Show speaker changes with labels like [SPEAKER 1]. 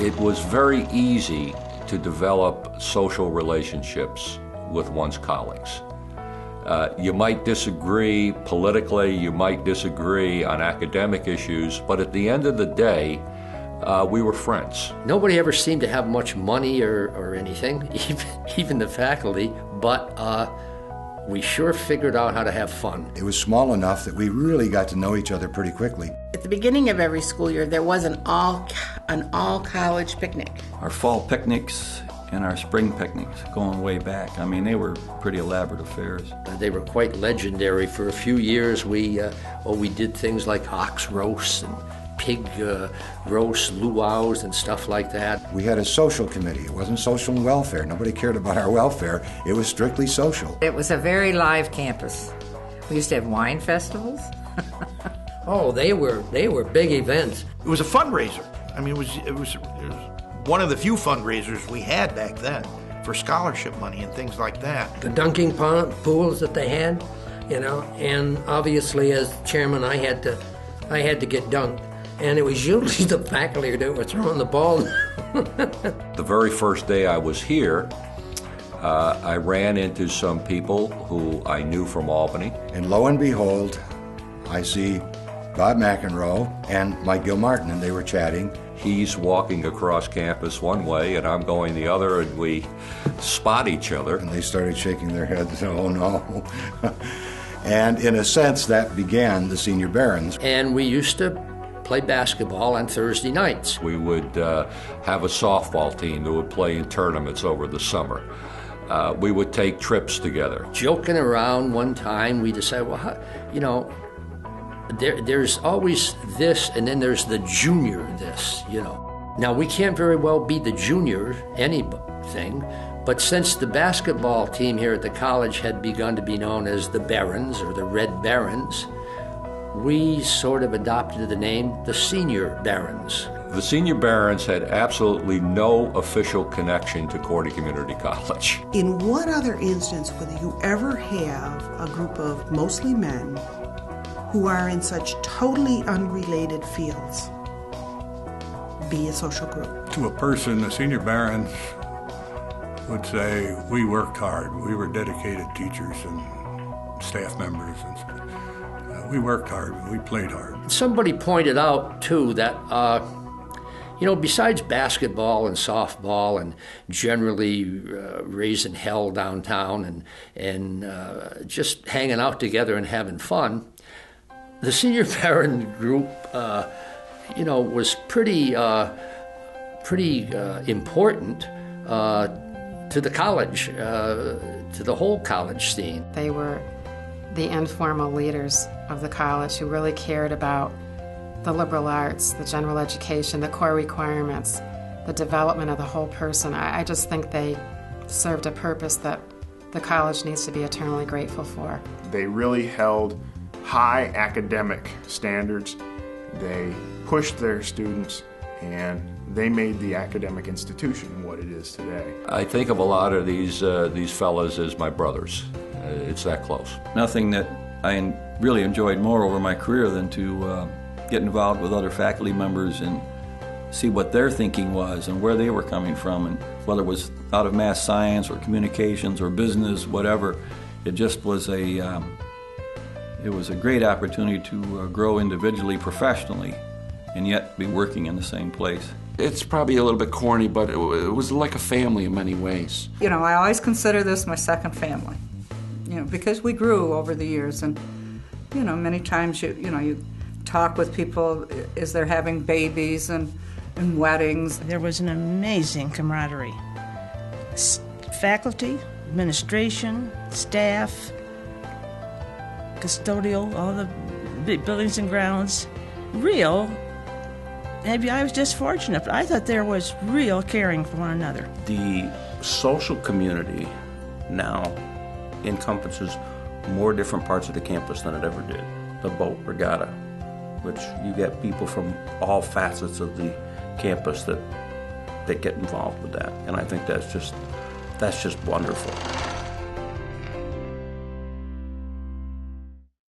[SPEAKER 1] It was very easy to develop social relationships with one's colleagues. You might disagree politically, you might disagree on academic issues, but at the end of the day, we were friends.
[SPEAKER 2] Nobody ever seemed to have much money or anything, even the faculty, but we sure figured out how to have fun.
[SPEAKER 3] It was small enough that we really got to know each other pretty quickly.
[SPEAKER 4] At the beginning of every school year, there was an all-college picnic.
[SPEAKER 5] Our fall picnics and our spring picnics, going way back. I mean, they were pretty elaborate affairs.
[SPEAKER 2] They were quite legendary. For a few years, we did things like ox roasts and pig roasts, luau's, and stuff like that.
[SPEAKER 3] We had a social committee. It wasn't social and welfare. Nobody cared about our welfare. It was strictly social.
[SPEAKER 6] It was a very live campus. We used to have wine festivals.
[SPEAKER 2] Oh, they were big events.
[SPEAKER 7] It was a fundraiser. I mean, it was one of the few fundraisers we had back then for scholarship money and things like that.
[SPEAKER 2] The dunking pools that they had, and obviously as chairman, I had to get dunked. And it was usually the faculty that were throwing the ball.
[SPEAKER 1] The very first day I was here, I ran into some people who I knew from Albany.
[SPEAKER 3] And lo and behold, I see Bob McEnroe and Mike Gilmartin, and they were chatting.
[SPEAKER 1] He's walking across campus one way, and I'm going the other, and we spot each other.
[SPEAKER 3] And they started shaking their heads, oh no. And in a sense, that began the Senior Barons.
[SPEAKER 2] And we used to play basketball on Thursday nights.
[SPEAKER 1] We would have a softball team that would play in tournaments over the summer. We would take trips together.
[SPEAKER 2] Joking around one time, we decided, well, there's always this, and then there's the junior this, Now, we can't very well be the junior anything, but since the basketball team here at the college had begun to be known as the Barons or the Red Barons, we sort of adopted the name the Senior Barons.
[SPEAKER 1] The Senior Barons had absolutely no official connection to Cordy Community College.
[SPEAKER 8] In what other instance would you ever have a group of mostly men who are in such totally unrelated fields be a social group?
[SPEAKER 9] To a person, the Senior Barons would say, we worked hard. We were dedicated teachers and staff members and stuff. We worked hard, we played hard.
[SPEAKER 2] Somebody pointed out, too, that, besides basketball and softball and generally raising hell downtown and just hanging out together and having fun, the Senior Baron group, was pretty important to the college, to the whole college scene.
[SPEAKER 10] They were the informal leaders of the college who really cared about the liberal arts, the general education, the core requirements, the development of the whole person. I just think they served a purpose that the college needs to be eternally grateful for.
[SPEAKER 11] They really held high academic standards. They pushed their students, and they made the academic institution what it is today.
[SPEAKER 1] I think of a lot of these fellas as my brothers. It's that close.
[SPEAKER 5] Nothing that I really enjoyed more over my career than to get involved with other faculty members and see what their thinking was and where they were coming from, and whether it was out of math science or communications or business, whatever. It just was it was a great opportunity to grow individually, professionally, and yet be working in the same place.
[SPEAKER 12] It's probably a little bit corny, but it was like a family in many ways.
[SPEAKER 13] I always consider this my second family, because we grew over the years, and, many times you talk with people as they're having babies and weddings.
[SPEAKER 14] There was an amazing camaraderie. Faculty, administration, staff, custodial, all the buildings and grounds. Maybe I was just fortunate, but I thought there was real caring for one another.
[SPEAKER 15] The social community now encompasses more different parts of the campus than it ever did. The boat regatta, which you get people from all facets of the campus that get involved with that. And I think that's just wonderful.